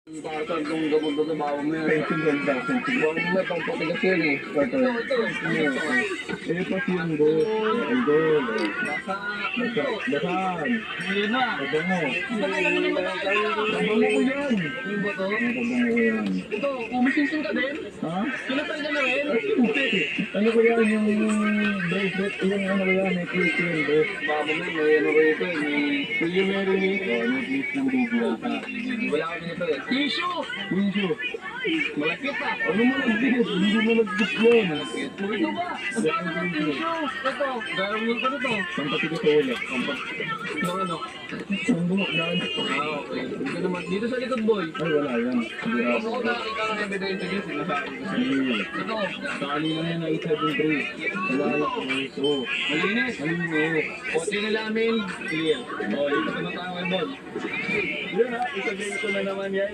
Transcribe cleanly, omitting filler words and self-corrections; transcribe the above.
Parang kung gamot na trabaho mo yun. Pension ganda. Huwag mo may pangpatigas yun eh. Ito. Eh, pati yung go. Ang go. Basan. Ngayon na. Mabango. Mabango Mabango ko yan. Yung ba to? Mabango ko yan. Ito, umisinsin ka din? Ha? Kinatay ka na rin? Ano ko yan yung bracelet? Yung ano ko yan, necklace yun, bro. Baba mo, may ano rito eh. May Yung meron eh. Oh, necklace ng baby yata. wala kami nito eh. Tissue! Tissue. Malapit ah. Ano mo nag-bit? Hindi mo nag-bit yun. Ito ba? Magkano ng tissue? Ito, garawin ko nito. Pampati ko sa ulo. Ng ano? Ang buhok daan. Ah, okay. Ito naman. Dito sa likod boy. Ay, wala yan. Sigurado. Ako ko nakakita ng ebidensya dito. Sinasabi ko sa'yo. Hindi. Ito, Sa kanina yan, nakita yung tray. Wala lang ko. So, malinis. malinis. Kotse na namin. Clear. O, dito na tayo kay Boy. Yun ha, isabihin ko na naman yan.